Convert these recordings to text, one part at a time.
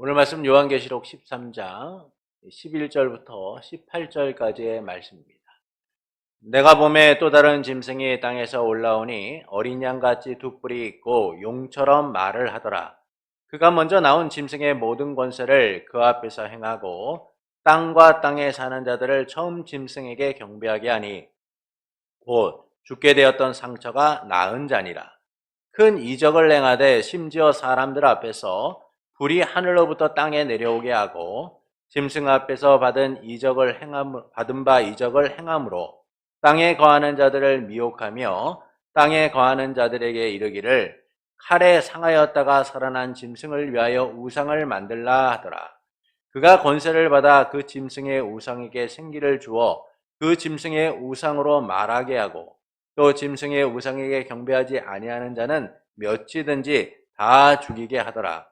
오늘 말씀 요한계시록 13장 11절부터 18절까지의 말씀입니다. 내가 보매 또 다른 짐승이 땅에서 올라오니 어린 양같이 두 뿔이 있고 용처럼 말을 하더라. 그가 먼저 나온 짐승의 모든 권세를 그 앞에서 행하고 땅과 땅에 사는 자들을 처음 짐승에게 경배하게 하니 곧 죽게 되었던 상처가 나은 자니라. 큰 이적을 행하되 심지어 사람들 앞에서 불이 하늘로부터 땅에 내려오게 하고 짐승 앞에서 받은 바 이적을 행함으로 땅에 거하는 자들을 미혹하며 땅에 거하는 자들에게 이르기를 칼에 상하였다가 살아난 짐승을 위하여 우상을 만들라 하더라. 그가 권세를 받아 그 짐승의 우상에게 생기를 주어 그 짐승의 우상으로 말하게 하고 또 짐승의 우상에게 경배하지 아니하는 자는 몇이든지 다 죽이게 하더라.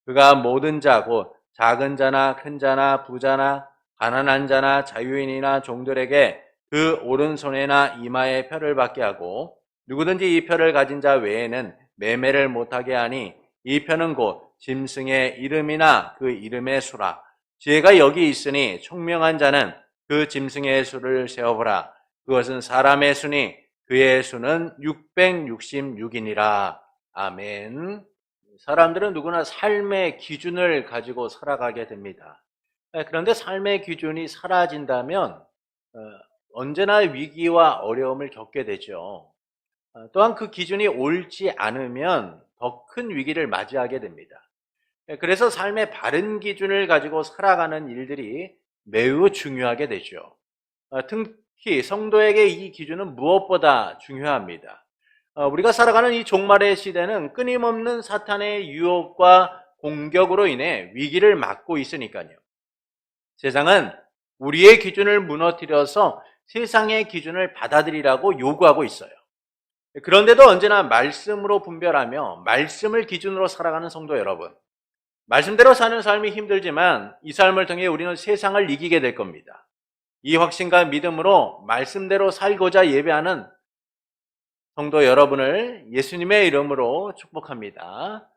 그가 모든 자 곧 작은 자나 큰 자나 부자나 가난한 자나 자유인이나 종들에게 그 오른손에나 이마에 표를 받게 하고 누구든지 이 표를 가진 자 외에는 매매를 못하게 하니 이 표는 곧 짐승의 이름이나 그 이름의 수라. 지혜가 여기 있으니 총명한 자는 그 짐승의 수를 세어보라. 그것은 사람의 수니 그의 수는 666이니라. 아멘. 사람들은 누구나 삶의 기준을 가지고 살아가게 됩니다. 그런데 삶의 기준이 사라진다면 언제나 위기와 어려움을 겪게 되죠. 또한 그 기준이 옳지 않으면 더 큰 위기를 맞이하게 됩니다. 그래서 삶의 바른 기준을 가지고 살아가는 일들이 매우 중요하게 되죠. 특히 성도에게 이 기준은 무엇보다 중요합니다. 우리가 살아가는 이 종말의 시대는 끊임없는 사탄의 유혹과 공격으로 인해 위기를 맞고 있으니까요. 세상은 우리의 기준을 무너뜨려서 세상의 기준을 받아들이라고 요구하고 있어요. 그런데도 언제나 말씀으로 분별하며 말씀을 기준으로 살아가는 성도 여러분, 말씀대로 사는 삶이 힘들지만 이 삶을 통해 우리는 세상을 이기게 될 겁니다. 이 확신과 믿음으로 말씀대로 살고자 예배하는 성도 여러분을 예수님의 이름으로 축복합니다.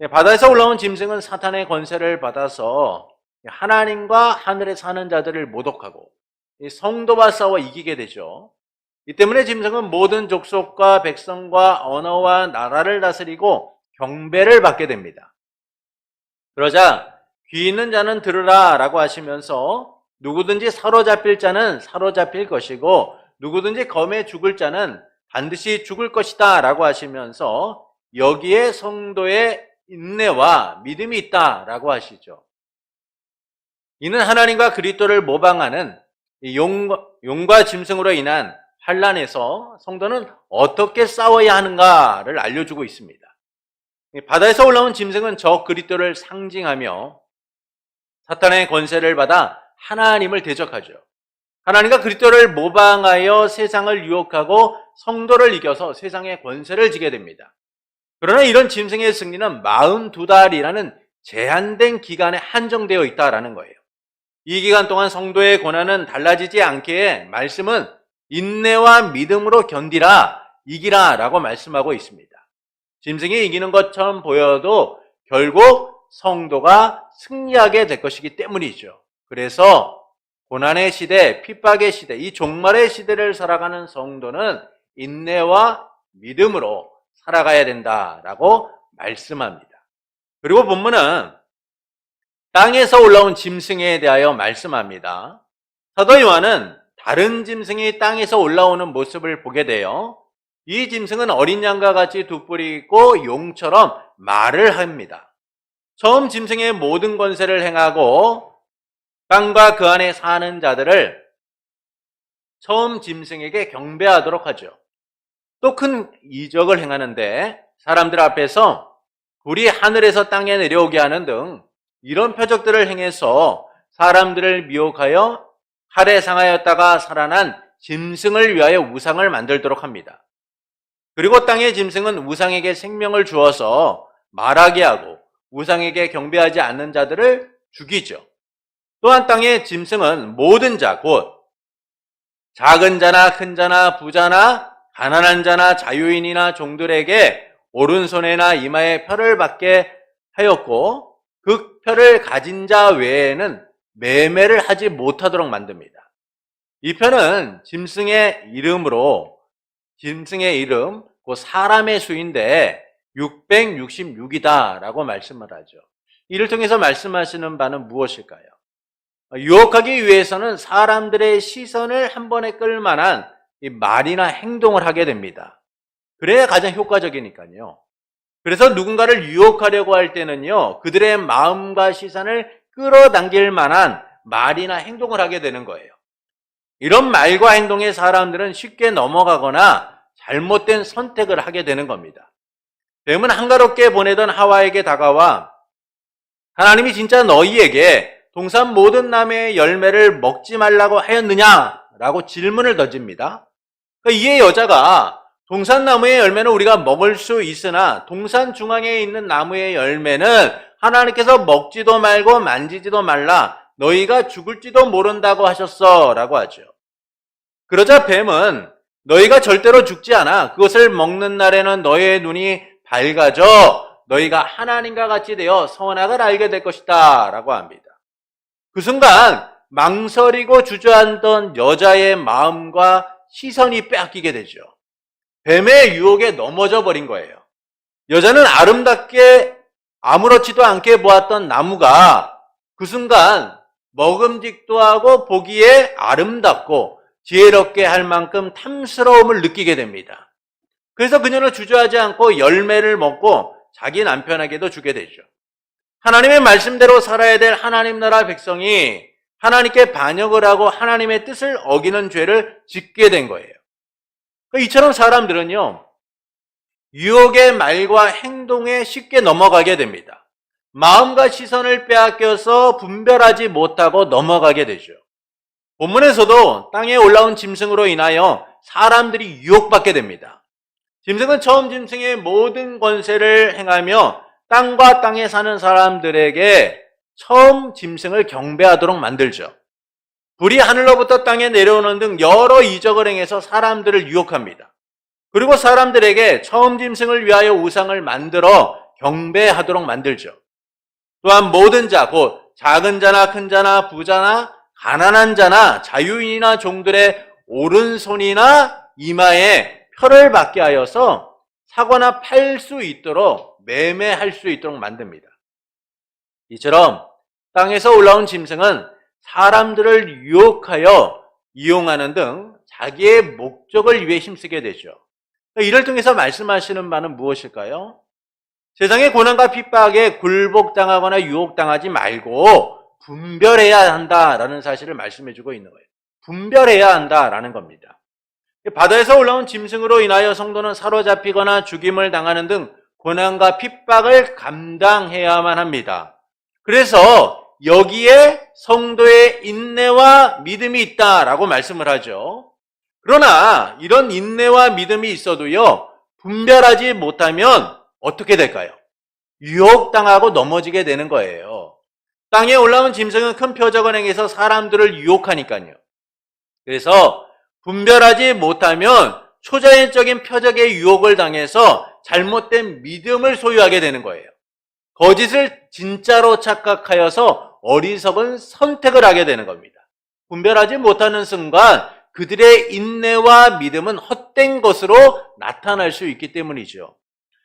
바다에서 올라온 짐승은 사탄의 권세를 받아서 하나님과 하늘에 사는 자들을 모독하고 성도와 싸워 이기게 되죠. 이 때문에 짐승은 모든 족속과 백성과 언어와 나라를 다스리고 경배를 받게 됩니다. 그러자 귀 있는 자는 들으라 라고 하시면서 누구든지 사로잡힐 자는 사로잡힐 것이고 누구든지 검에 죽을 자는 반드시 죽을 것이다 라고 하시면서 여기에 성도의 인내와 믿음이 있다 라고 하시죠. 이는 하나님과 그리스도를 모방하는 용과 짐승으로 인한 환난에서 성도는 어떻게 싸워야 하는가를 알려주고 있습니다. 바다에서 올라온 짐승은 저 그리스도를 상징하며 사탄의 권세를 받아 하나님을 대적하죠. 하나님과 그리스도를 모방하여 세상을 유혹하고 성도를 이겨서 세상의 권세를 지게 됩니다. 그러나 이런 짐승의 승리는 42달이라는 제한된 기간에 한정되어 있다는 거예요. 이 기간 동안 성도의 고난은 달라지지 않게 말씀은 인내와 믿음으로 견디라, 이기라 라고 말씀하고 있습니다. 짐승이 이기는 것처럼 보여도 결국 성도가 승리하게 될 것이기 때문이죠. 그래서 고난의 시대, 핍박의 시대, 이 종말의 시대를 살아가는 성도는 인내와 믿음으로 살아가야 된다라고 말씀합니다. 그리고 본문은 땅에서 올라온 짐승에 대하여 말씀합니다. 사도 요한은 다른 짐승이 땅에서 올라오는 모습을 보게 돼요. 이 짐승은 어린 양과 같이 두 뿔이 있고 용처럼 말을 합니다. 처음 짐승의 모든 권세를 행하고 땅과 그 안에 사는 자들을 처음 짐승에게 경배하도록 하죠. 또 큰 이적을 행하는데 사람들 앞에서 불이 하늘에서 땅에 내려오게 하는 등 이런 표적들을 행해서 사람들을 미혹하여 칼에 상하였다가 살아난 짐승을 위하여 우상을 만들도록 합니다. 그리고 땅의 짐승은 우상에게 생명을 주어서 말하게 하고 우상에게 경배하지 않는 자들을 죽이죠. 또한 땅의 짐승은 모든 자, 곧 작은 자나 큰 자나 부자나 가난한 자나 자유인이나 종들에게 오른손에나 이마에 표를 받게 하였고 그 표를 가진 자 외에는 매매를 하지 못하도록 만듭니다. 이 표는 짐승의 이름으로, 짐승의 이름, 그 사람의 수인데 666이다 라고 말씀을 하죠. 이를 통해서 말씀하시는 바는 무엇일까요? 유혹하기 위해서는 사람들의 시선을 한 번에 끌 만한 이 말이나 행동을 하게 됩니다. 그래야 가장 효과적이니까요. 그래서 누군가를 유혹하려고 할 때는요, 그들의 마음과 시선을 끌어당길 만한 말이나 행동을 하게 되는 거예요. 이런 말과 행동에 사람들은 쉽게 넘어가거나 잘못된 선택을 하게 되는 겁니다. 뱀은 한가롭게 보내던 하와에게 다가와 하나님이 진짜 너희에게 동산 모든 나무의 열매를 먹지 말라고 하였느냐라고 질문을 던집니다. 이에 여자가 동산나무의 열매는 우리가 먹을 수 있으나 동산 중앙에 있는 나무의 열매는 하나님께서 먹지도 말고 만지지도 말라, 너희가 죽을지도 모른다고 하셨어 라고 하죠. 그러자 뱀은 너희가 절대로 죽지 않아, 그것을 먹는 날에는 너희의 눈이 밝아져 너희가 하나님과 같이 되어 선악을 알게 될 것이다 라고 합니다. 그 순간 망설이고 주저앉던 여자의 마음과 시선이 빼앗기게 되죠. 뱀의 유혹에 넘어져 버린 거예요. 여자는 아름답게 아무렇지도 않게 보았던 나무가 그 순간 먹음직도 하고 보기에 아름답고 지혜롭게 할 만큼 탐스러움을 느끼게 됩니다. 그래서 그녀는 주저하지 않고 열매를 먹고 자기 남편에게도 주게 되죠. 하나님의 말씀대로 살아야 될 하나님 나라 백성이 하나님께 반역을 하고 하나님의 뜻을 어기는 죄를 짓게 된 거예요. 이처럼 사람들은요, 유혹의 말과 행동에 쉽게 넘어가게 됩니다. 마음과 시선을 빼앗겨서 분별하지 못하고 넘어가게 되죠. 본문에서도 땅에 올라온 짐승으로 인하여 사람들이 유혹받게 됩니다. 짐승은 처음 짐승의 모든 권세를 행하며 땅과 땅에 사는 사람들에게 처음 짐승을 경배하도록 만들죠. 불이 하늘로부터 땅에 내려오는 등 여러 이적을 행해서 사람들을 유혹합니다. 그리고 사람들에게 처음 짐승을 위하여 우상을 만들어 경배하도록 만들죠. 또한 모든 자, 곧 작은 자나 큰 자나 부자나 가난한 자나 자유인이나 종들의 오른손이나 이마에 표를 받게 하여서 사거나 팔 수 있도록 매매할 수 있도록 만듭니다. 이처럼 땅에서 올라온 짐승은 사람들을 유혹하여 이용하는 등 자기의 목적을 위해 힘쓰게 되죠. 이를 통해서 말씀하시는 바는 무엇일까요? 세상의 고난과 핍박에 굴복당하거나 유혹당하지 말고 분별해야 한다라는 사실을 말씀해주고 있는 거예요. 분별해야 한다라는 겁니다. 바다에서 올라온 짐승으로 인하여 성도는 사로잡히거나 죽임을 당하는 등 고난과 핍박을 감당해야만 합니다. 그래서 여기에 성도의 인내와 믿음이 있다라고 말씀을 하죠. 그러나 이런 인내와 믿음이 있어도요, 분별하지 못하면 어떻게 될까요? 유혹당하고 넘어지게 되는 거예요. 땅에 올라온 짐승은 큰 표적을 행해서 사람들을 유혹하니까요. 그래서 분별하지 못하면 초자연적인 표적의 유혹을 당해서 잘못된 믿음을 소유하게 되는 거예요. 거짓을 진짜로 착각하여서 어리석은 선택을 하게 되는 겁니다. 분별하지 못하는 순간 그들의 인내와 믿음은 헛된 것으로 나타날 수 있기 때문이죠.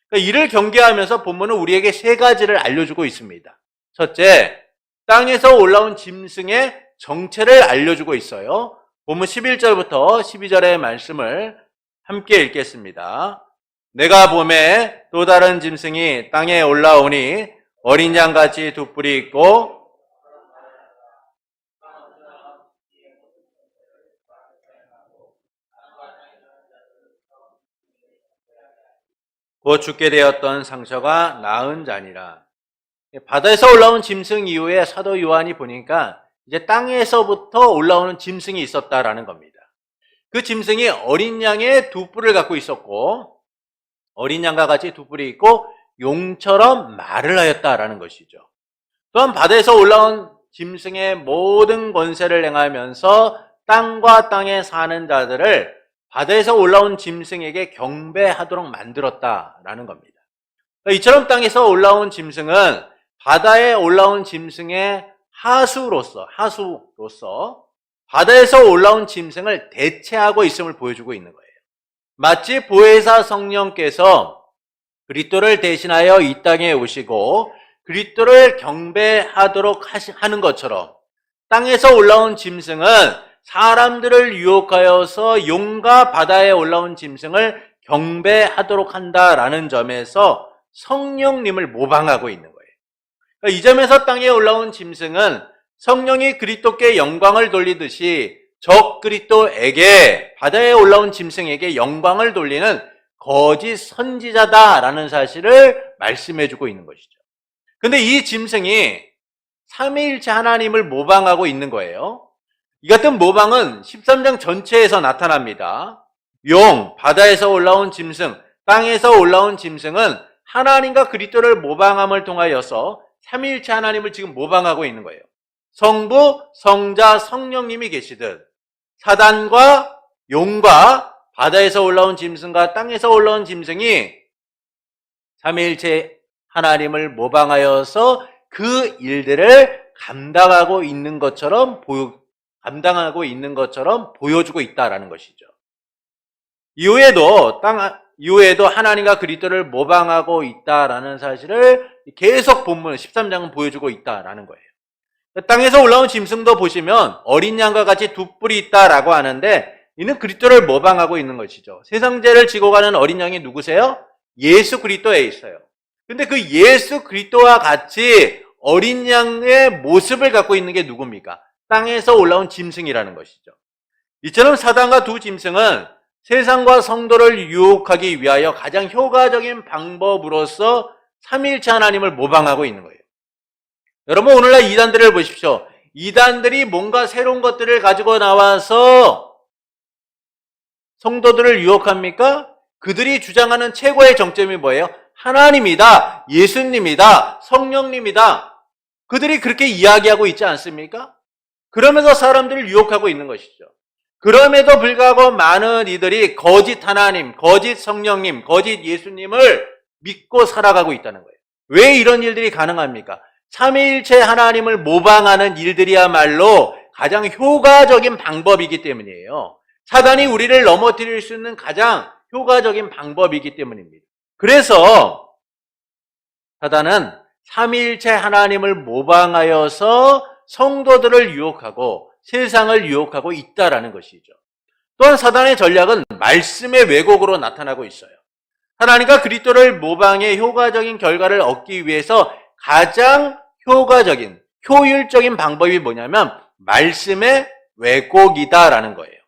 그러니까 이를 경계하면서 본문은 우리에게 세 가지를 알려주고 있습니다. 첫째, 땅에서 올라온 짐승의 정체를 알려주고 있어요. 본문 11절부터 12절의 말씀을 함께 읽겠습니다. 내가 봄에 또 다른 짐승이 땅에 올라오니 어린 양같이 두 뿔이 있고 곧 죽게 되었던 상처가 나은 자니라. 바다에서 올라온 짐승 이후에 사도 요한이 보니까 이제 땅에서부터 올라오는 짐승이 있었다라는 겁니다. 그 짐승이 어린 양의 두 뿔을 갖고 있었고 어린 양과 같이 두 뿔이 있고 용처럼 말을 하였다라는 것이죠. 또한 바다에서 올라온 짐승의 모든 권세를 행하면서 땅과 땅에 사는 자들을 바다에서 올라온 짐승에게 경배하도록 만들었다라는 겁니다. 이처럼 땅에서 올라온 짐승은 바다에 올라온 짐승의 하수로서 바다에서 올라온 짐승을 대체하고 있음을 보여주고 있는 거예요. 마치 보혜사 성령께서 그리스도를 대신하여 이 땅에 오시고 그리스도를 경배하도록 하는 것처럼 땅에서 올라온 짐승은 사람들을 유혹하여서 용과 바다에 올라온 짐승을 경배하도록 한다라는 점에서 성령님을 모방하고 있는 거예요. 그러니까 이 점에서 땅에 올라온 짐승은 성령이 그리스도께 영광을 돌리듯이 적 그리스도에게 바다에 올라온 짐승에게 영광을 돌리는 거짓 선지자다라는 사실을 말씀해주고 있는 것이죠. 근데 이 짐승이 삼위일체 하나님을 모방하고 있는 거예요. 이 같은 모방은 13장 전체에서 나타납니다. 용, 바다에서 올라온 짐승, 땅에서 올라온 짐승은 하나님과 그리스도를 모방함을 통하여서 삼위일체 하나님을 지금 모방하고 있는 거예요. 성부, 성자, 성령님이 계시듯 사단과 용과 바다에서 올라온 짐승과 땅에서 올라온 짐승이 삼위일체 하나님을 모방하여서 그 일들을 감당하고 있는 것처럼 보여주고 있다라는 것이죠. 이후에도 하나님과 그리스도를 모방하고 있다라는 사실을 계속 본문 13장은 보여주고 있다라는 거예요. 땅에서 올라온 짐승도 보시면 어린 양과 같이 두 뿔이 있다라고 하는데 이는 그리스도를 모방하고 있는 것이죠. 세상 죄를 지고 가는 어린 양이 누구세요? 예수 그리스도에 있어요. 근데 그 예수 그리스도와 같이 어린 양의 모습을 갖고 있는 게 누굽니까? 땅에서 올라온 짐승이라는 것이죠. 이처럼 사단과 두 짐승은 세상과 성도를 유혹하기 위하여 가장 효과적인 방법으로서 삼위일체 하나님을 모방하고 있는 거예요. 여러분, 오늘날 이단들을 보십시오. 이단들이 뭔가 새로운 것들을 가지고 나와서 성도들을 유혹합니까? 그들이 주장하는 최고의 정점이 뭐예요? 하나님이다, 예수님이다, 성령님이다. 그들이 그렇게 이야기하고 있지 않습니까? 그러면서 사람들을 유혹하고 있는 것이죠. 그럼에도 불구하고 많은 이들이 거짓 하나님, 거짓 성령님, 거짓 예수님을 믿고 살아가고 있다는 거예요. 왜 이런 일들이 가능합니까? 삼위일체 하나님을 모방하는 일들이야말로 가장 효과적인 방법이기 때문이에요. 사단이 우리를 넘어뜨릴 수 있는 가장 효과적인 방법이기 때문입니다. 그래서 사단은 삼위일체 하나님을 모방하여서 성도들을 유혹하고 세상을 유혹하고 있다라는 것이죠. 또한 사단의 전략은 말씀의 왜곡으로 나타나고 있어요. 하나님과 그리스도를 모방해 효과적인 결과를 얻기 위해서 가장 효과적인, 효율적인 방법이 뭐냐면 말씀의 왜곡이다라는 거예요.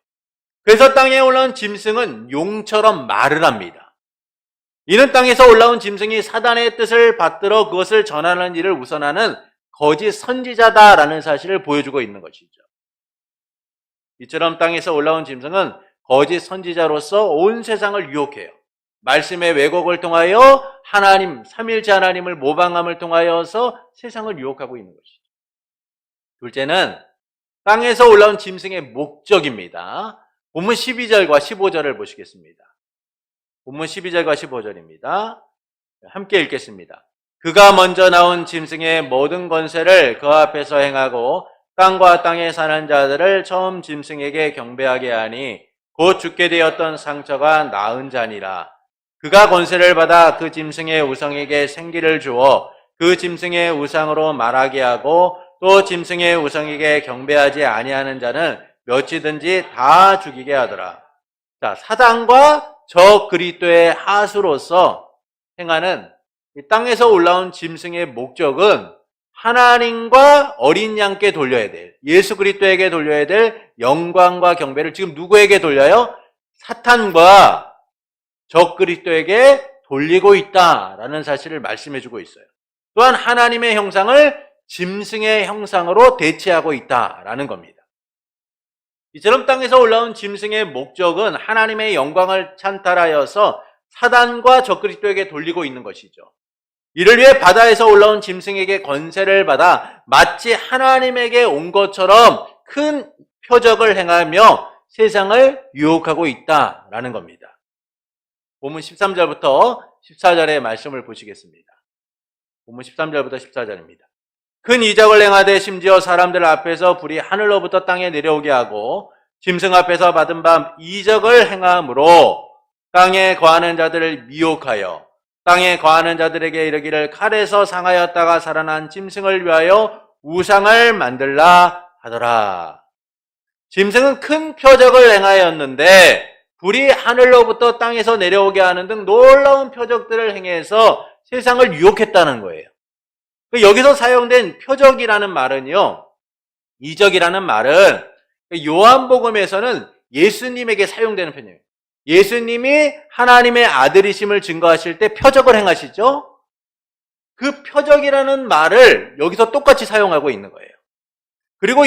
그래서 땅에 올라온 짐승은 용처럼 말을 합니다. 이는 땅에서 올라온 짐승이 사단의 뜻을 받들어 그것을 전하는 일을 우선하는 거짓 선지자다라는 사실을 보여주고 있는 것이죠. 이처럼 땅에서 올라온 짐승은 거짓 선지자로서 온 세상을 유혹해요. 말씀의 왜곡을 통하여 하나님, 삼위일체 하나님을 모방함을 통하여서 세상을 유혹하고 있는 것이죠. 둘째는 땅에서 올라온 짐승의 목적입니다. 본문 12절과 15절을 보시겠습니다. 본문 12절과 15절입니다. 함께 읽겠습니다. 그가 먼저 나온 짐승의 모든 권세를 그 앞에서 행하고 땅과 땅에 사는 자들을 처음 짐승에게 경배하게 하니 곧 죽게 되었던 상처가 나은 자니라. 그가 권세를 받아 그 짐승의 우상에게 생기를 주어 그 짐승의 우상으로 말하게 하고 또 짐승의 우상에게 경배하지 아니하는 자는 몇이든지 다 죽이게 하더라. 자, 사단과 저 그리스도의 하수로서 행하는 이 땅에서 올라온 짐승의 목적은 하나님과 어린 양께 돌려야 될, 예수 그리스도에게 돌려야 될 영광과 경배를 지금 누구에게 돌려요? 사탄과 적 그리스도에게 돌리고 있다라는 사실을 말씀해주고 있어요. 또한 하나님의 형상을 짐승의 형상으로 대체하고 있다라는 겁니다. 이처럼 땅에서 올라온 짐승의 목적은 하나님의 영광을 찬탈하여서 사단과 적 그리스도에게 돌리고 있는 것이죠. 이를 위해 바다에서 올라온 짐승에게 권세를 받아 마치 하나님에게 온 것처럼 큰 표적을 행하며 세상을 유혹하고 있다라는 겁니다. 본문 13절부터 14절의 말씀을 보시겠습니다. 본문 13절부터 14절입니다. 큰 이적을 행하되 심지어 사람들 앞에서 불이 하늘로부터 땅에 내려오게 하고 짐승 앞에서 받은 바 이적을 행함으로 땅에 거하는 자들을 미혹하여 땅에 거하는 자들에게 이르기를 칼에서 상하였다가 살아난 짐승을 위하여 우상을 만들라 하더라. 짐승은 큰 표적을 행하였는데 불이 하늘로부터 땅에서 내려오게 하는 등 놀라운 표적들을 행해서 세상을 유혹했다는 거예요. 여기서 사용된 표적이라는 말은요, 이적이라는 말은 요한복음에서는 예수님에게 사용되는 표현이에요. 예수님이 하나님의 아들이심을 증거하실 때 표적을 행하시죠? 그 표적이라는 말을 여기서 똑같이 사용하고 있는 거예요. 그리고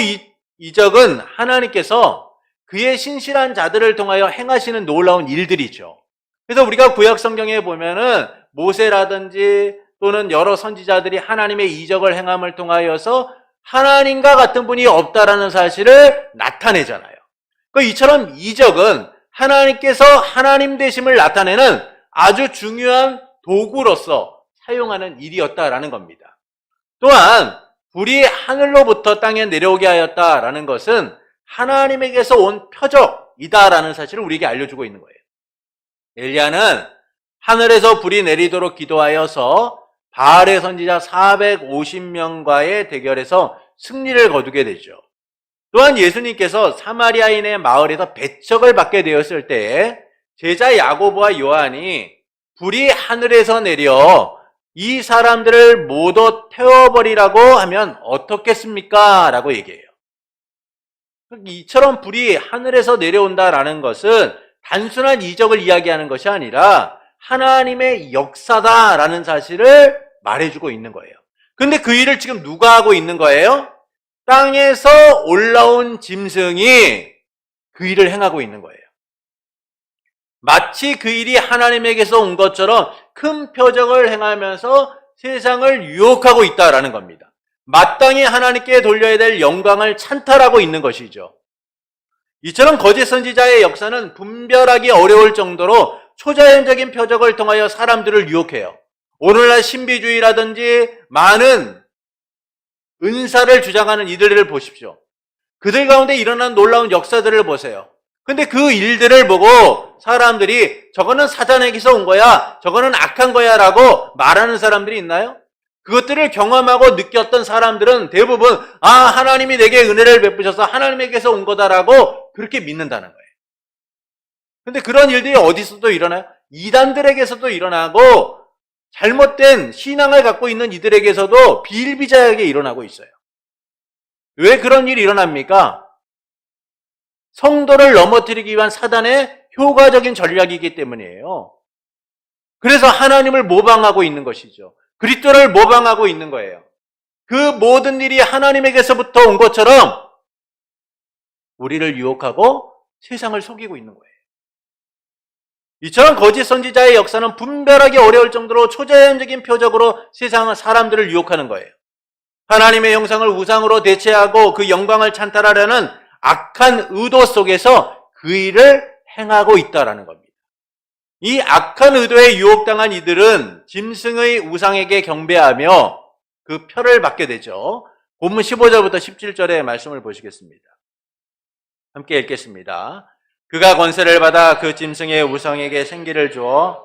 이적은 하나님께서 그의 신실한 자들을 통하여 행하시는 놀라운 일들이죠. 그래서 우리가 구약 성경에 보면은 모세라든지 또는 여러 선지자들이 하나님의 이적을 행함을 통하여서 하나님과 같은 분이 없다라는 사실을 나타내잖아요. 이처럼 이적은 하나님께서 하나님 되심을 나타내는 아주 중요한 도구로서 사용하는 일이었다라는 겁니다. 또한 불이 하늘로부터 땅에 내려오게 하였다라는 것은 하나님에게서 온 표적이다라는 사실을 우리에게 알려주고 있는 거예요. 엘리야는 하늘에서 불이 내리도록 기도하여서 바알의 선지자 450명과의 대결에서 승리를 거두게 되죠. 또한 예수님께서 사마리아인의 마을에서 배척을 받게 되었을 때 제자 야고보와 요한이 불이 하늘에서 내려 이 사람들을 모두 태워버리라고 하면 어떻겠습니까? 라고 얘기해요. 이처럼 불이 하늘에서 내려온다라는 것은 단순한 이적을 이야기하는 것이 아니라 하나님의 역사다라는 사실을 말해주고 있는 거예요. 근데 그 일을 지금 누가 하고 있는 거예요? 땅에서 올라온 짐승이 그 일을 행하고 있는 거예요. 마치 그 일이 하나님에게서 온 것처럼 큰 표적을 행하면서 세상을 유혹하고 있다라는 겁니다. 마땅히 하나님께 돌려야 될 영광을 찬탈하고 있는 것이죠. 이처럼 거짓 선지자의 역사는 분별하기 어려울 정도로 초자연적인 표적을 통하여 사람들을 유혹해요. 오늘날 신비주의라든지 많은 은사를 주장하는 이들을 보십시오. 그들 가운데 일어난 놀라운 역사들을 보세요. 근데 그 일들을 보고 사람들이 저거는 사단에게서 온 거야, 저거는 악한 거야 라고 말하는 사람들이 있나요? 그것들을 경험하고 느꼈던 사람들은 대부분 하나님이 내게 은혜를 베푸셔서 하나님에게서 온 거다라고 그렇게 믿는다는 거예요. 근데 그런 일들이 어디서도 일어나요? 이단들에게서도 일어나고 잘못된 신앙을 갖고 있는 이들에게서도 비일비재하게 일어나고 있어요. 왜 그런 일이 일어납니까? 성도를 넘어뜨리기 위한 사단의 효과적인 전략이기 때문이에요. 그래서 하나님을 모방하고 있는 것이죠. 그리스도를 모방하고 있는 거예요. 그 모든 일이 하나님에게서부터 온 것처럼 우리를 유혹하고 세상을 속이고 있는 거예요. 이처럼 거짓 선지자의 역사는 분별하기 어려울 정도로 초자연적인 표적으로 세상의 사람들을 유혹하는 거예요. 하나님의 형상을 우상으로 대체하고 그 영광을 찬탈하려는 악한 의도 속에서 그 일을 행하고 있다는 겁니다. 이 악한 의도에 유혹당한 이들은 짐승의 우상에게 경배하며 그 표를 받게 되죠. 본문 15절부터 17절의 말씀을 보시겠습니다. 함께 읽겠습니다. 그가 권세를 받아 그 짐승의 우상에게 생기를 주어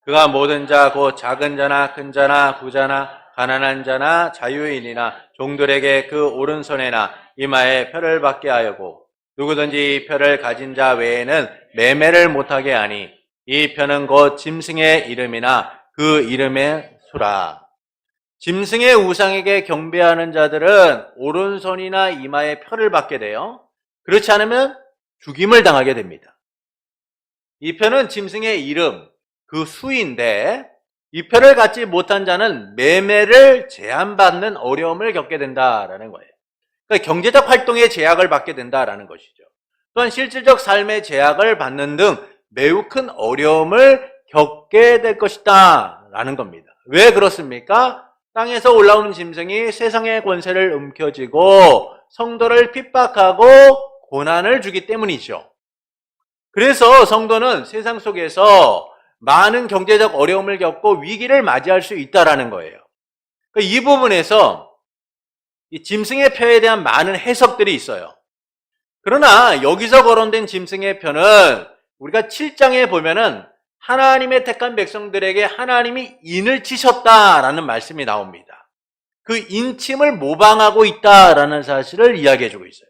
그가 모든 자 곧 작은 자나 큰 자나 부자나 가난한 자나 자유인이나 종들에게 그 오른손에나 이마에 표를 받게 하였고 누구든지 이 표를 가진 자 외에는 매매를 못하게 하니 이 표는 곧 짐승의 이름이나 그 이름의 수라. 짐승의 우상에게 경배하는 자들은 오른손이나 이마에 표를 받게 돼요. 그렇지 않으면 죽임을 당하게 됩니다. 이 표는 짐승의 이름, 그 수인데 이 표를 갖지 못한 자는 매매를 제한받는 어려움을 겪게 된다라는 거예요. 그러니까 경제적 활동에 제약을 받게 된다라는 것이죠. 또한 실질적 삶의 제약을 받는 등 매우 큰 어려움을 겪게 될 것이다 라는 겁니다. 왜 그렇습니까? 땅에서 올라오는 짐승이 세상의 권세를 움켜쥐고 성도를 핍박하고 고난을 주기 때문이죠. 그래서 성도는 세상 속에서 많은 경제적 어려움을 겪고 위기를 맞이할 수 있다라는 거예요. 이 부분에서 이 짐승의 표에 대한 많은 해석들이 있어요. 그러나 여기서 거론된 짐승의 표는 우리가 7장에 보면은 하나님의 택한 백성들에게 하나님이 인을 치셨다라는 말씀이 나옵니다. 그 인침을 모방하고 있다라는 사실을 이야기해주고 있어요.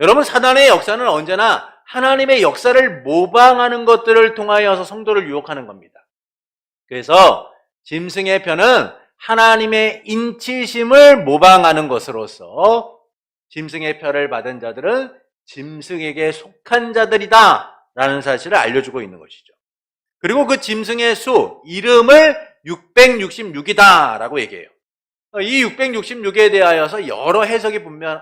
여러분, 사단의 역사는 언제나 하나님의 역사를 모방하는 것들을 통하여서 성도를 유혹하는 겁니다. 그래서 짐승의 표는 하나님의 인치심을 모방하는 것으로서 짐승의 표를 받은 자들은 짐승에게 속한 자들이다 라는 사실을 알려주고 있는 것이죠. 그리고 그 짐승의 수, 이름을 666이다 라고 얘기해요. 이 666에 대하여서 여러 해석이 분명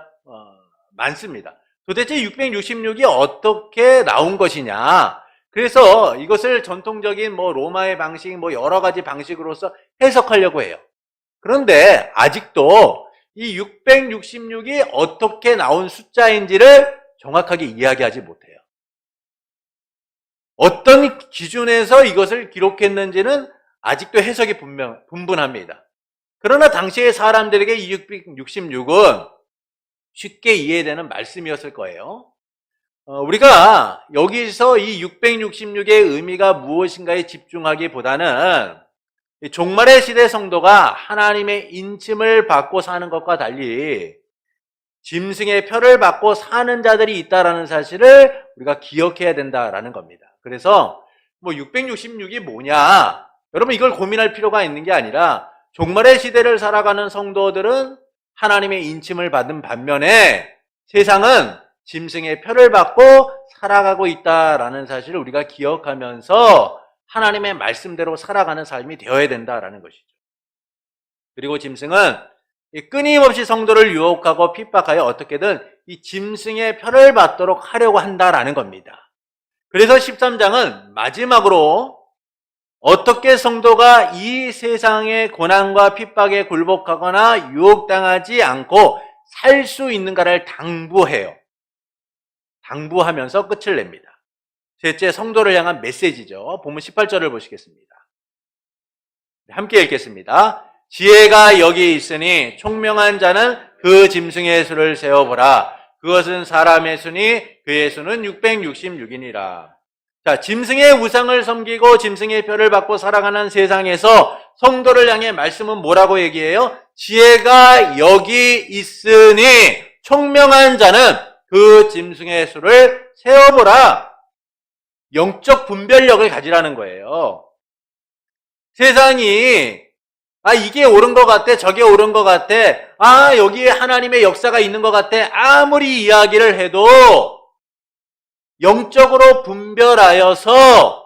많습니다. 도대체 666이 어떻게 나온 것이냐? 그래서 이것을 전통적인 로마의 방식, 여러 가지 방식으로서 해석하려고 해요. 그런데 아직도 이 666이 어떻게 나온 숫자인지를 정확하게 이야기하지 못해요. 어떤 기준에서 이것을 기록했는지는 아직도 해석이 분분합니다. 그러나 당시의 사람들에게 이 666은 쉽게 이해되는 말씀이었을 거예요. 우리가 여기서 이 666의 의미가 무엇인가에 집중하기보다는 종말의 시대 성도가 하나님의 인침을 받고 사는 것과 달리 짐승의 표를 받고 사는 자들이 있다라는 사실을 우리가 기억해야 된다라는 겁니다. 그래서 666이 뭐냐? 여러분, 이걸 고민할 필요가 있는 게 아니라 종말의 시대를 살아가는 성도들은 하나님의 인침을 받은 반면에 세상은 짐승의 표를 받고 살아가고 있다라는 사실을 우리가 기억하면서 하나님의 말씀대로 살아가는 삶이 되어야 된다라는 것이죠. 그리고 짐승은 끊임없이 성도를 유혹하고 핍박하여 어떻게든 이 짐승의 표를 받도록 하려고 한다라는 겁니다. 그래서 13장은 마지막으로 어떻게 성도가 이 세상의 고난과 핍박에 굴복하거나 유혹당하지 않고 살 수 있는가를 당부해요. 당부하면서 끝을 냅니다. 셋째, 성도를 향한 메시지죠. 본문 18절을 보시겠습니다. 함께 읽겠습니다. 지혜가 여기 있으니 총명한 자는 그 짐승의 수를 세어보라. 그것은 사람의 수니 그의 수는 666이니라. 자, 짐승의 우상을 섬기고 짐승의 표를 받고 살아가는 세상에서 성도를 향해 말씀은 뭐라고 얘기해요? 지혜가 여기 있으니 총명한 자는 그 짐승의 수를 세어보라. 영적 분별력을 가지라는 거예요. 세상이 이게 옳은 것 같아, 저게 옳은 것 같아, 여기에 하나님의 역사가 있는 것 같아, 아무리 이야기를 해도 영적으로 분별하여서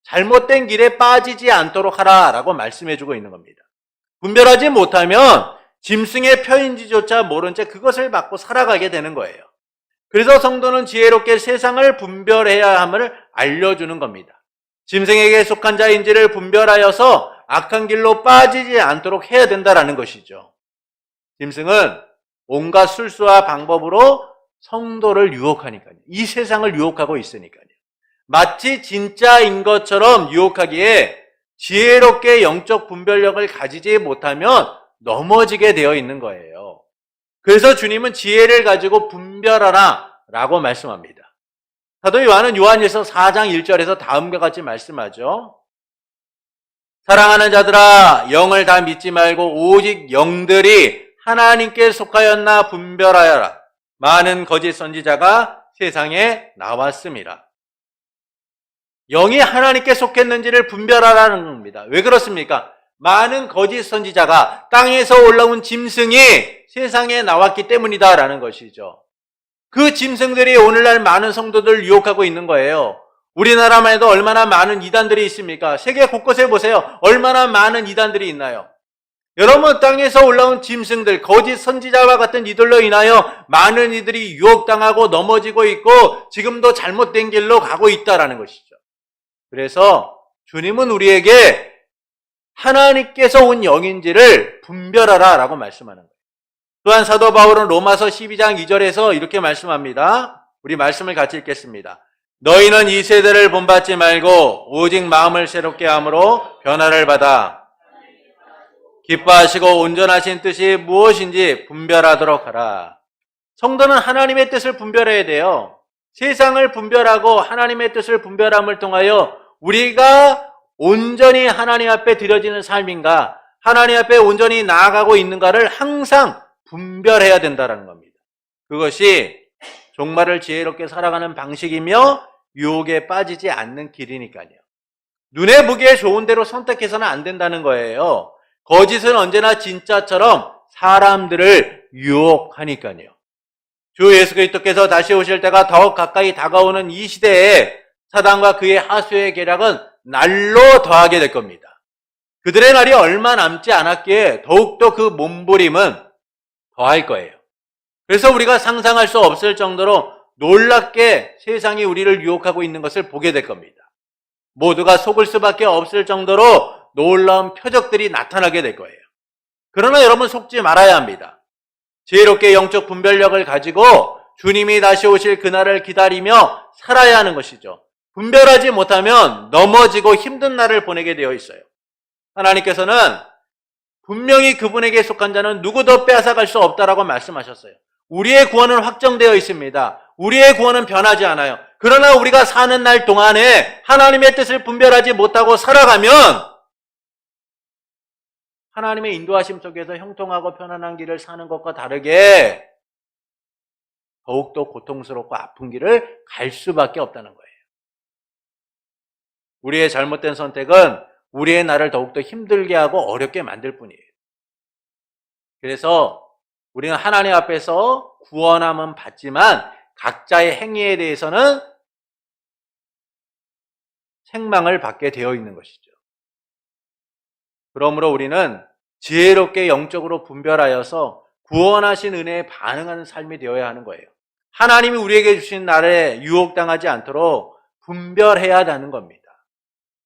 잘못된 길에 빠지지 않도록 하라라고 말씀해주고 있는 겁니다. 분별하지 못하면 짐승의 표인지조차 모른 채 그것을 받고 살아가게 되는 거예요. 그래서 성도는 지혜롭게 세상을 분별해야 함을 알려주는 겁니다. 짐승에게 속한 자인지를 분별하여서 악한 길로 빠지지 않도록 해야 된다는 것이죠. 짐승은 온갖 술수와 방법으로 성도를 유혹하니까요. 이 세상을 유혹하고 있으니까요. 마치 진짜인 것처럼 유혹하기에 지혜롭게 영적 분별력을 가지지 못하면 넘어지게 되어 있는 거예요. 그래서 주님은 지혜를 가지고 분별하라 라고 말씀합니다. 사도 요한은 요한일서 4장 1절에서 다음과 같이 말씀하죠. 사랑하는 자들아, 영을 다 믿지 말고 오직 영들이 하나님께 속하였나 분별하여라. 많은 거짓 선지자가 세상에 나왔습니다. 영이 하나님께 속했는지를 분별하라는 겁니다. 왜 그렇습니까? 많은 거짓 선지자가 땅에서 올라온 짐승이 세상에 나왔기 때문이다라는 것이죠. 그 짐승들이 오늘날 많은 성도들을 유혹하고 있는 거예요. 우리나라만 해도 얼마나 많은 이단들이 있습니까? 세계 곳곳에 보세요. 얼마나 많은 이단들이 있나요? 여러분, 땅에서 올라온 짐승들, 거짓 선지자와 같은 이들로 인하여 많은 이들이 유혹당하고 넘어지고 있고 지금도 잘못된 길로 가고 있다라는 것이죠. 그래서 주님은 우리에게 하나님께서 온 영인지를 분별하라 라고 말씀하는 거예요. 또한 사도 바울은 로마서 12장 2절에서 이렇게 말씀합니다. 우리 말씀을 같이 읽겠습니다. 너희는 이 세대를 본받지 말고 오직 마음을 새롭게 함으로 변화를 받아 기뻐하시고 온전하신 뜻이 무엇인지 분별하도록 하라. 성도는 하나님의 뜻을 분별해야 돼요. 세상을 분별하고 하나님의 뜻을 분별함을 통하여 우리가 온전히 하나님 앞에 드려지는 삶인가, 하나님 앞에 온전히 나아가고 있는가를 항상 분별해야 된다는 겁니다. 그것이 종말을 지혜롭게 살아가는 방식이며 유혹에 빠지지 않는 길이니까요. 눈에 보기에 좋은 대로 선택해서는 안 된다는 거예요. 거짓은 언제나 진짜처럼 사람들을 유혹하니까요. 주 예수 그리스도께서 다시 오실 때가 더욱 가까이 다가오는 이 시대에 사단과 그의 하수의 계략은 날로 더하게 될 겁니다. 그들의 날이 얼마 남지 않았기에 더욱더 그 몸부림은 더할 거예요. 그래서 우리가 상상할 수 없을 정도로 놀랍게 세상이 우리를 유혹하고 있는 것을 보게 될 겁니다. 모두가 속을 수밖에 없을 정도로 놀라운 표적들이 나타나게 될 거예요. 그러나 여러분 속지 말아야 합니다. 지혜롭게 영적 분별력을 가지고 주님이 다시 오실 그날을 기다리며 살아야 하는 것이죠. 분별하지 못하면 넘어지고 힘든 날을 보내게 되어 있어요. 하나님께서는 분명히 그분에게 속한 자는 누구도 빼앗아갈 수 없다라고 말씀하셨어요. 우리의 구원은 확정되어 있습니다. 우리의 구원은 변하지 않아요. 그러나 우리가 사는 날 동안에 하나님의 뜻을 분별하지 못하고 살아가면 하나님의 인도하심 속에서 형통하고 편안한 길을 사는 것과 다르게 더욱더 고통스럽고 아픈 길을 갈 수밖에 없다는 거예요. 우리의 잘못된 선택은 우리의 날을 더욱더 힘들게 하고 어렵게 만들 뿐이에요. 그래서 우리는 하나님 앞에서 구원함은 받지만 각자의 행위에 대해서는 책망을 받게 되어 있는 것이죠. 그러므로 우리는 지혜롭게 영적으로 분별하여서 구원하신 은혜에 반응하는 삶이 되어야 하는 거예요. 하나님이 우리에게 주신 날에 유혹당하지 않도록 분별해야 하는 겁니다.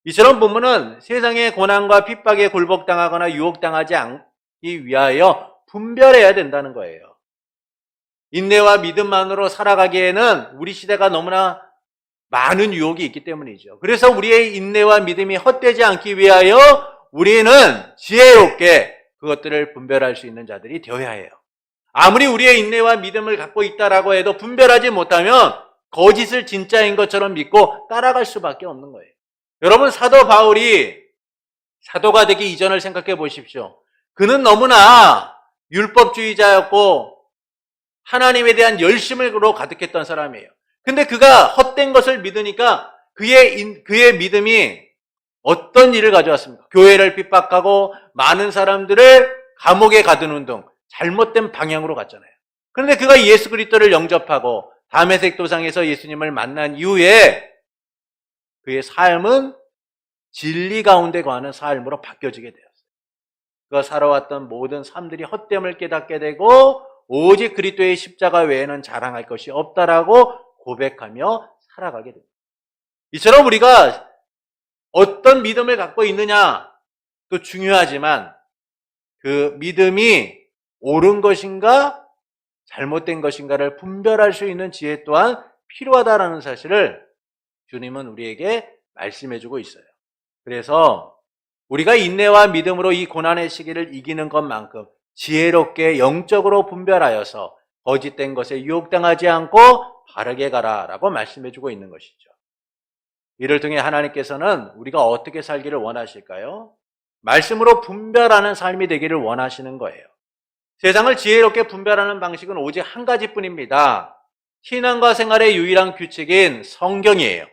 이처럼 본문은 세상의 고난과 핍박에 굴복당하거나 유혹당하지 않기 위하여 분별해야 된다는 거예요. 인내와 믿음만으로 살아가기에는 우리 시대가 너무나 많은 유혹이 있기 때문이죠. 그래서 우리의 인내와 믿음이 헛되지 않기 위하여 우리는 지혜롭게 그것들을 분별할 수 있는 자들이 되어야 해요. 아무리 우리의 인내와 믿음을 갖고 있다라고 해도 분별하지 못하면 거짓을 진짜인 것처럼 믿고 따라갈 수밖에 없는 거예요. 여러분, 사도 바울이 사도가 되기 이전을 생각해 보십시오. 그는 너무나 율법주의자였고 하나님에 대한 열심으로 가득했던 사람이에요. 근데 그가 헛된 것을 믿으니까 그의 믿음이 어떤 일을 가져왔습니까? 교회를 핍박하고 많은 사람들을 감옥에 가두는 등 잘못된 방향으로 갔잖아요. 그런데 그가 예수 그리스도를 영접하고 다메섹 도상에서 예수님을 만난 이후에 그의 삶은 진리 가운데 거하는 삶으로 바뀌어지게 되었어요. 그가 살아왔던 모든 삶들이 헛됨을 깨닫게 되고 오직 그리스도의 십자가 외에는 자랑할 것이 없다라고 고백하며 살아가게 됩니다. 이처럼 우리가 어떤 믿음을 갖고 있느냐도 중요하지만 그 믿음이 옳은 것인가 잘못된 것인가를 분별할 수 있는 지혜 또한 필요하다라는 사실을 주님은 우리에게 말씀해주고 있어요. 그래서 우리가 인내와 믿음으로 이 고난의 시기를 이기는 것만큼 지혜롭게 영적으로 분별하여서 거짓된 것에 유혹당하지 않고 바르게 가라라고 말씀해주고 있는 것이죠. 이를 통해 하나님께서는 우리가 어떻게 살기를 원하실까요? 말씀으로 분별하는 삶이 되기를 원하시는 거예요. 세상을 지혜롭게 분별하는 방식은 오직 한 가지뿐입니다. 신앙과 생활의 유일한 규칙인 성경이에요.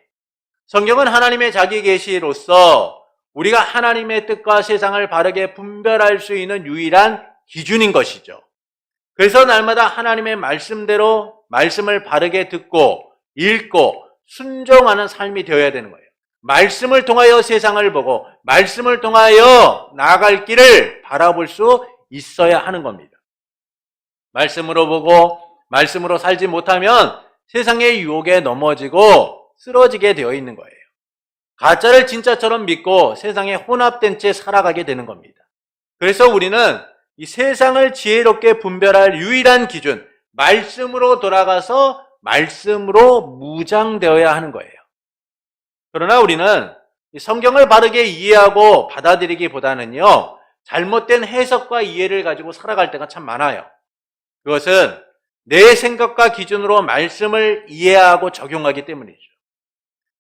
성경은 하나님의 자기 계시로서 우리가 하나님의 뜻과 세상을 바르게 분별할 수 있는 유일한 기준인 것이죠. 그래서 날마다 하나님의 말씀대로 말씀을 바르게 듣고 읽고 순종하는 삶이 되어야 되는 거예요. 말씀을 통하여 세상을 보고 말씀을 통하여 나아갈 길을 바라볼 수 있어야 하는 겁니다. 말씀으로 보고 말씀으로 살지 못하면 세상의 유혹에 넘어지고 쓰러지게 되어 있는 거예요. 가짜를 진짜처럼 믿고 세상에 혼합된 채 살아가게 되는 겁니다. 그래서 우리는 이 세상을 지혜롭게 분별할 유일한 기준, 말씀으로 돌아가서 말씀으로 무장되어야 하는 거예요. 그러나 우리는 성경을 바르게 이해하고 받아들이기보다는요, 잘못된 해석과 이해를 가지고 살아갈 때가 참 많아요. 그것은 내 생각과 기준으로 말씀을 이해하고 적용하기 때문이죠.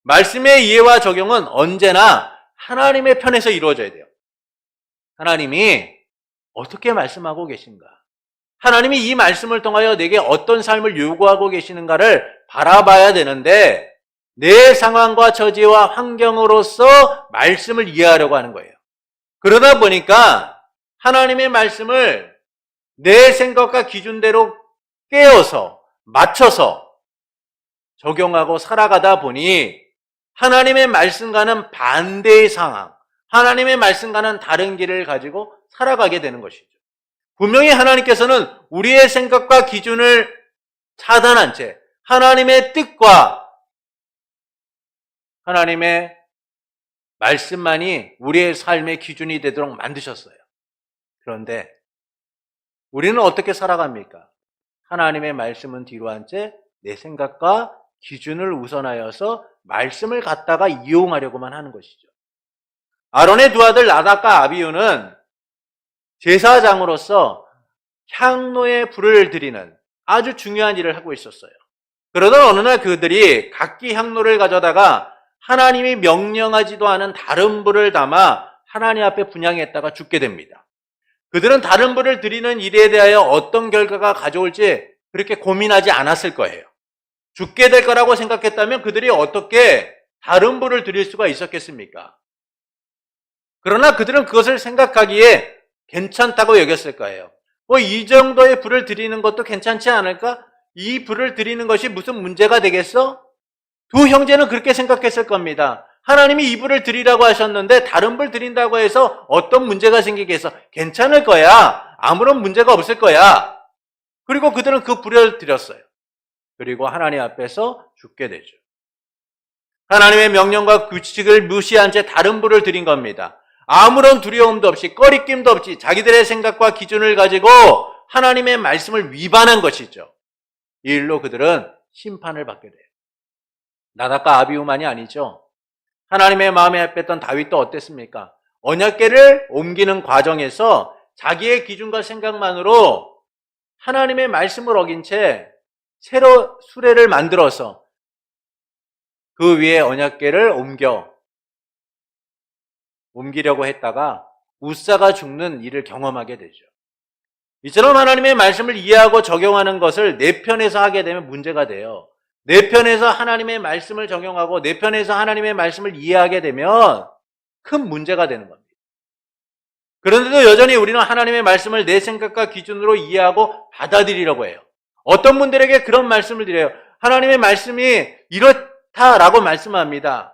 말씀의 이해와 적용은 언제나 하나님의 편에서 이루어져야 돼요. 하나님이 어떻게 말씀하고 계신가? 하나님이 이 말씀을 통하여 내게 어떤 삶을 요구하고 계시는가를 바라봐야 되는데, 내 상황과 처지와 환경으로서 말씀을 이해하려고 하는 거예요. 그러다 보니까 하나님의 말씀을 내 생각과 기준대로 깨어서 맞춰서 적용하고 살아가다 보니 하나님의 말씀과는 반대의 상황, 하나님의 말씀과는 다른 길을 가지고 살아가게 되는 것이죠. 분명히 하나님께서는 우리의 생각과 기준을 차단한 채 하나님의 뜻과 하나님의 말씀만이 우리의 삶의 기준이 되도록 만드셨어요. 그런데 우리는 어떻게 살아갑니까? 하나님의 말씀은 뒤로 한 채 내 생각과 기준을 우선하여서 말씀을 갖다가 이용하려고만 하는 것이죠. 아론의 두 아들 나답과 아비후는 제사장으로서 향로에 불을 드리는 아주 중요한 일을 하고 있었어요. 그러던 어느 날 그들이 각기 향로를 가져다가 하나님이 명령하지도 않은 다른 불을 담아 하나님 앞에 분향했다가 죽게 됩니다. 그들은 다른 불을 드리는 일에 대하여 어떤 결과가 가져올지 그렇게 고민하지 않았을 거예요. 죽게 될 거라고 생각했다면 그들이 어떻게 다른 불을 드릴 수가 있었겠습니까? 그러나 그들은 그것을 생각하기에 괜찮다고 여겼을 거예요. 이 정도의 불을 드리는 것도 괜찮지 않을까? 이 불을 드리는 것이 무슨 문제가 되겠어? 두 형제는 그렇게 생각했을 겁니다. 하나님이 이 불을 드리라고 하셨는데 다른 불 드린다고 해서 어떤 문제가 생기겠어? 괜찮을 거야. 아무런 문제가 없을 거야. 그리고 그들은 그 불을 드렸어요. 그리고 하나님 앞에서 죽게 되죠. 하나님의 명령과 규칙을 무시한 채 다른 불을 드린 겁니다. 아무런 두려움도 없이 꺼리낌도 없이 자기들의 생각과 기준을 가지고 하나님의 말씀을 위반한 것이죠. 이 일로 그들은 심판을 받게 돼요. 나답과 아비후만이 아니죠. 하나님의 마음에 합했던 다윗도 어땠습니까? 언약궤를 옮기는 과정에서 자기의 기준과 생각만으로 하나님의 말씀을 어긴 채 새로 수레를 만들어서 그 위에 언약궤를 옮기려고 했다가 우사가 죽는 일을 경험하게 되죠. 이처럼 하나님의 말씀을 이해하고 적용하는 것을 내 편에서 하게 되면 문제가 돼요. 내 편에서 하나님의 말씀을 적용하고 내 편에서 하나님의 말씀을 이해하게 되면 큰 문제가 되는 겁니다. 그런데도 여전히 우리는 하나님의 말씀을 내 생각과 기준으로 이해하고 받아들이려고 해요. 어떤 분들에게 그런 말씀을 드려요. 하나님의 말씀이 이렇다라고 말씀합니다.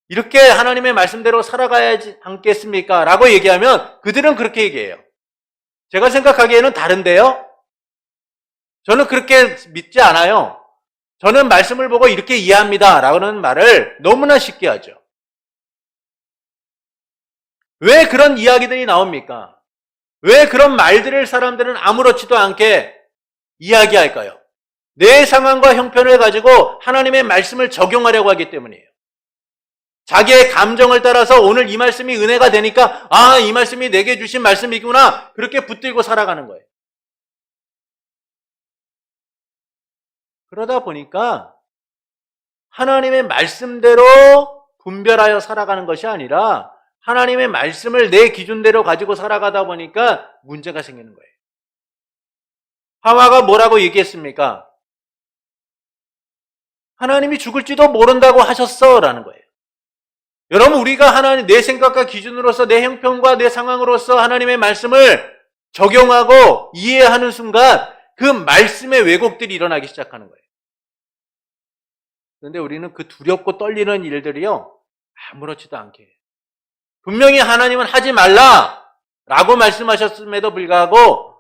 이렇게 하나님의 말씀대로 살아가야지 않겠습니까? 라고 얘기하면 그들은 그렇게 얘기해요. 제가 생각하기에는 다른데요? 저는 그렇게 믿지 않아요. 저는 말씀을 보고 이렇게 이해합니다. 라는 말을 너무나 쉽게 하죠. 왜 그런 이야기들이 나옵니까? 왜 그런 말들을 사람들은 아무렇지도 않게 이야기할까요? 내 상황과 형편을 가지고 하나님의 말씀을 적용하려고 하기 때문이에요. 자기의 감정을 따라서 오늘 이 말씀이 은혜가 되니까 이 말씀이 내게 주신 말씀이구나 그렇게 붙들고 살아가는 거예요. 그러다 보니까 하나님의 말씀대로 분별하여 살아가는 것이 아니라 하나님의 말씀을 내 기준대로 가지고 살아가다 보니까 문제가 생기는 거예요. 하와가 뭐라고 얘기했습니까? 하나님이 죽을지도 모른다고 하셨어 라는 거예요. 여러분, 우리가 하나님, 내 생각과 기준으로서 내 형편과 내 상황으로서 하나님의 말씀을 적용하고 이해하는 순간 그 말씀의 왜곡들이 일어나기 시작하는 거예요. 그런데 우리는 그 두렵고 떨리는 일들이요, 아무렇지도 않게 해요. 분명히 하나님은 하지 말라라고 말씀하셨음에도 불구하고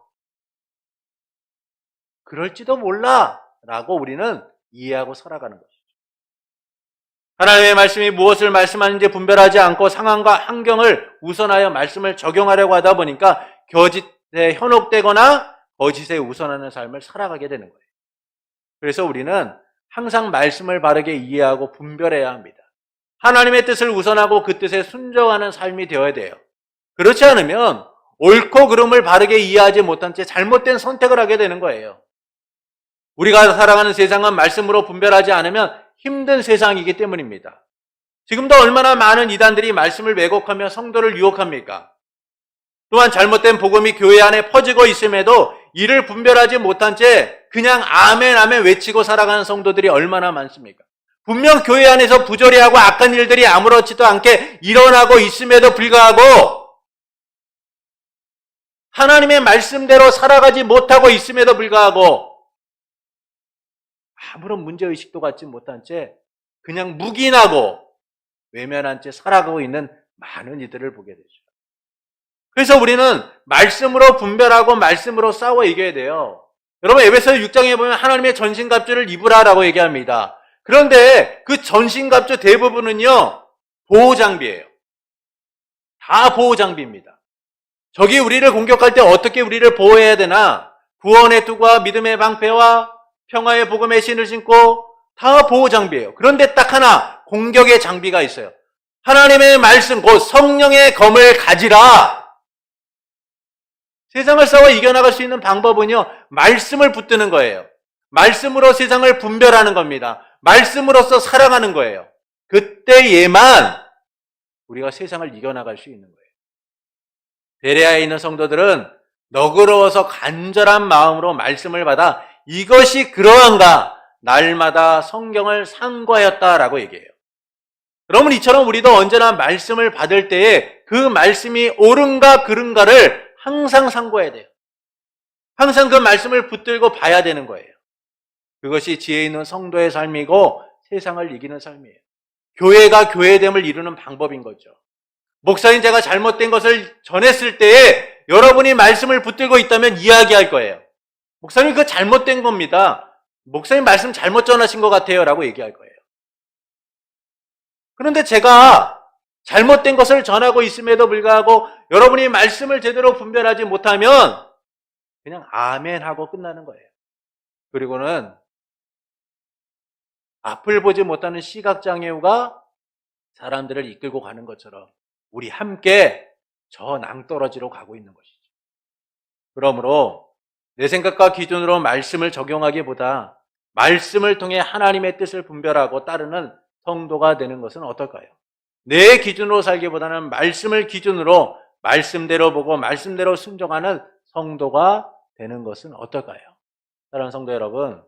그럴지도 몰라라고 우리는 이해하고 살아가는 것이죠. 하나님의 말씀이 무엇을 말씀하는지 분별하지 않고 상황과 환경을 우선하여 말씀을 적용하려고 하다 보니까 거짓에 현혹되거나 거짓에 우선하는 삶을 살아가게 되는 거예요. 그래서 우리는 항상 말씀을 바르게 이해하고 분별해야 합니다. 하나님의 뜻을 우선하고 그 뜻에 순종하는 삶이 되어야 돼요. 그렇지 않으면 옳고 그름을 바르게 이해하지 못한 채 잘못된 선택을 하게 되는 거예요. 우리가 살아가는 세상은 말씀으로 분별하지 않으면 힘든 세상이기 때문입니다. 지금도 얼마나 많은 이단들이 말씀을 왜곡하며 성도를 유혹합니까? 또한 잘못된 복음이 교회 안에 퍼지고 있음에도 이를 분별하지 못한 채 그냥 아멘 아멘 외치고 살아가는 성도들이 얼마나 많습니까? 분명 교회 안에서 부조리하고 악한 일들이 아무렇지도 않게 일어나고 있음에도 불구하고 하나님의 말씀대로 살아가지 못하고 있음에도 불구하고 아무런 문제의식도 갖지 못한 채 그냥 묵인하고 외면한 채 살아가고 있는 많은 이들을 보게 되죠. 그래서 우리는 말씀으로 분별하고 말씀으로 싸워 이겨야 돼요. 여러분 에베소 6장에 보면 하나님의 전신갑주를 입으라라고 얘기합니다. 그런데 그 전신갑주 대부분은요 보호장비예요. 다 보호장비입니다. 적이 우리를 공격할 때 어떻게 우리를 보호해야 되나? 구원의 투구와 믿음의 방패와 평화의 복음의 신을 신고 다 보호장비예요. 그런데 딱 하나 공격의 장비가 있어요. 하나님의 말씀, 곧 성령의 검을 가지라. 세상을 싸워 이겨나갈 수 있는 방법은요, 말씀을 붙드는 거예요. 말씀으로 세상을 분별하는 겁니다. 말씀으로서 살아가는 거예요. 그때에만 우리가 세상을 이겨나갈 수 있는 거예요. 베레아에 있는 성도들은 너그러워서 간절한 마음으로 말씀을 받아 이것이 그러한가 날마다 성경을 상고하였다라고 얘기해요. 여러분 이처럼 우리도 언제나 말씀을 받을 때에 그 말씀이 옳은가 그른가를 항상 상고해야 돼요. 항상 그 말씀을 붙들고 봐야 되는 거예요. 그것이 지혜 있는 성도의 삶이고 세상을 이기는 삶이에요. 교회가 교회됨을 이루는 방법인 거죠. 목사님 제가 잘못된 것을 전했을 때에 여러분이 말씀을 붙들고 있다면 이야기할 거예요. 목사님 그거 잘못된 겁니다. 목사님 말씀 잘못 전하신 것 같아요 라고 얘기할 거예요. 그런데 제가 잘못된 것을 전하고 있음에도 불구하고 여러분이 말씀을 제대로 분별하지 못하면 그냥 아멘 하고 끝나는 거예요. 그리고는 앞을 보지 못하는 시각장애우가 사람들을 이끌고 가는 것처럼 우리 함께 저 낭떠러지로 가고 있는 것이죠. 그러므로 내 생각과 기준으로 말씀을 적용하기보다 말씀을 통해 하나님의 뜻을 분별하고 따르는 성도가 되는 것은 어떨까요? 내 기준으로 살기보다는 말씀을 기준으로 말씀대로 보고 말씀대로 순종하는 성도가 되는 것은 어떨까요? 사랑하는 성도 여러분,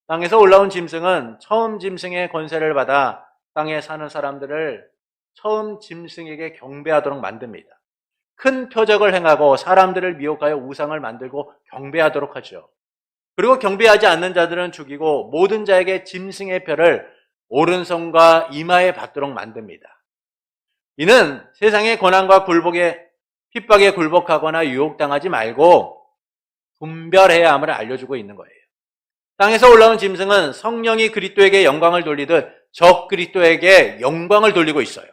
땅에서 올라온 짐승은 처음 짐승의 권세를 받아 땅에 사는 사람들을 처음 짐승에게 경배하도록 만듭니다. 큰 표적을 행하고 사람들을 미혹하여 우상을 만들고 경배하도록 하죠. 그리고 경배하지 않는 자들은 죽이고 모든 자에게 짐승의 표를 오른손과 이마에 받도록 만듭니다. 이는 세상의 고난과 핍박에 굴복하거나 유혹당하지 말고 분별해야 함을 알려주고 있는 거예요. 땅에서 올라온 짐승은 성령이 그리스도에게 영광을 돌리듯 적 그리스도에게 영광을 돌리고 있어요.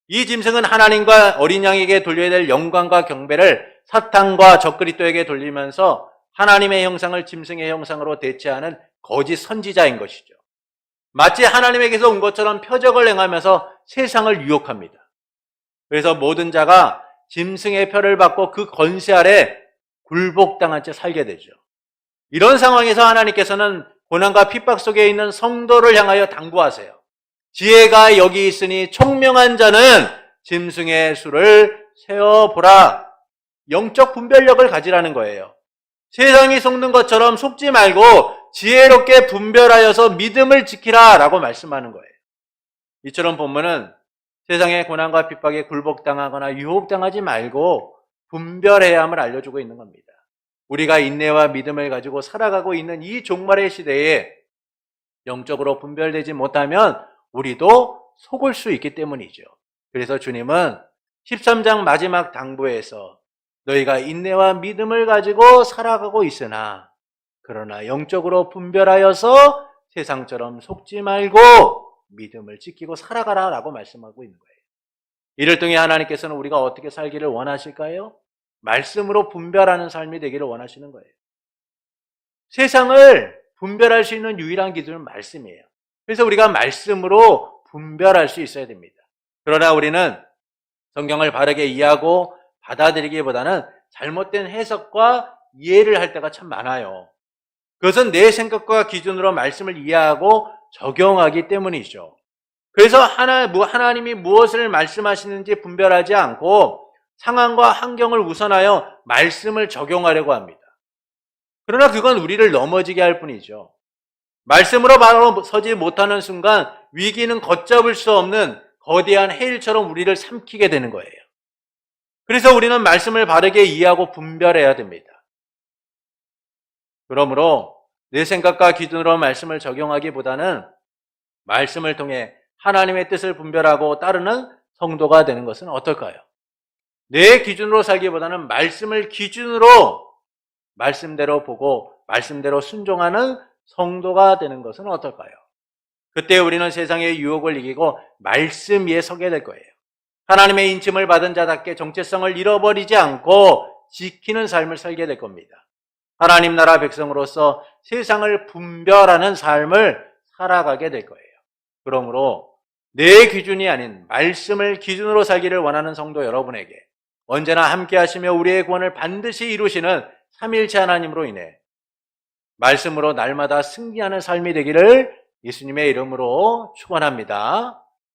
이 짐승은 하나님과 어린 양에게 돌려야 될 영광과 경배를 사탄과 적 그리스도에게 돌리면서 하나님의 형상을 짐승의 형상으로 대체하는 거짓 선지자인 것이죠. 마치 하나님에게서 온 것처럼 표적을 행하면서 세상을 유혹합니다. 그래서 모든 자가 짐승의 표를 받고 그 권세 아래 굴복당한 채 살게 되죠. 이런 상황에서 하나님께서는 고난과 핍박 속에 있는 성도를 향하여 당부하세요. 지혜가 여기 있으니 총명한 자는 짐승의 수를 세어보라. 영적 분별력을 가지라는 거예요. 세상이 속는 것처럼 속지 말고 지혜롭게 분별하여서 믿음을 지키라 라고 말씀하는 거예요. 이처럼 본문은 세상의 고난과 핍박에 굴복당하거나 유혹당하지 말고 분별해야 함을 알려주고 있는 겁니다. 우리가 인내와 믿음을 가지고 살아가고 있는 이 종말의 시대에 영적으로 분별되지 못하면 우리도 속을 수 있기 때문이죠. 그래서 주님은 13장 마지막 당부에서 너희가 인내와 믿음을 가지고 살아가고 있으나 그러나 영적으로 분별하여서 세상처럼 속지 말고 믿음을 지키고 살아가라 라고 말씀하고 있는 거예요. 이를 통해 하나님께서는 우리가 어떻게 살기를 원하실까요? 말씀으로 분별하는 삶이 되기를 원하시는 거예요. 세상을 분별할 수 있는 유일한 기준은 말씀이에요. 그래서 우리가 말씀으로 분별할 수 있어야 됩니다. 그러나 우리는 성경을 바르게 이해하고 받아들이기보다는 잘못된 해석과 이해를 할 때가 참 많아요. 그것은 내 생각과 기준으로 말씀을 이해하고 적용하기 때문이죠. 그래서 하나님이 무엇을 말씀하시는지 분별하지 않고 상황과 환경을 우선하여 말씀을 적용하려고 합니다. 그러나 그건 우리를 넘어지게 할 뿐이죠. 말씀으로 바로 서지 못하는 순간 위기는 걷잡을 수 없는 거대한 해일처럼 우리를 삼키게 되는 거예요. 그래서 우리는 말씀을 바르게 이해하고 분별해야 됩니다. 그러므로 내 생각과 기준으로 말씀을 적용하기보다는 말씀을 통해 하나님의 뜻을 분별하고 따르는 성도가 되는 것은 어떨까요? 내 기준으로 살기보다는 말씀을 기준으로 말씀대로 보고 말씀대로 순종하는 성도가 되는 것은 어떨까요? 그때 우리는 세상의 유혹을 이기고 말씀 위에 서게 될 거예요. 하나님의 인침을 받은 자답게 정체성을 잃어버리지 않고 지키는 삶을 살게 될 겁니다. 하나님 나라 백성으로서 세상을 분별하는 삶을 살아가게 될 거예요. 그러므로 내 기준이 아닌 말씀을 기준으로 살기를 원하는 성도 여러분에게 언제나 함께 하시며 우리의 구원을 반드시 이루시는 삼위일체 하나님으로 인해 말씀으로 날마다 승리하는 삶이 되기를 예수님의 이름으로 축원합니다.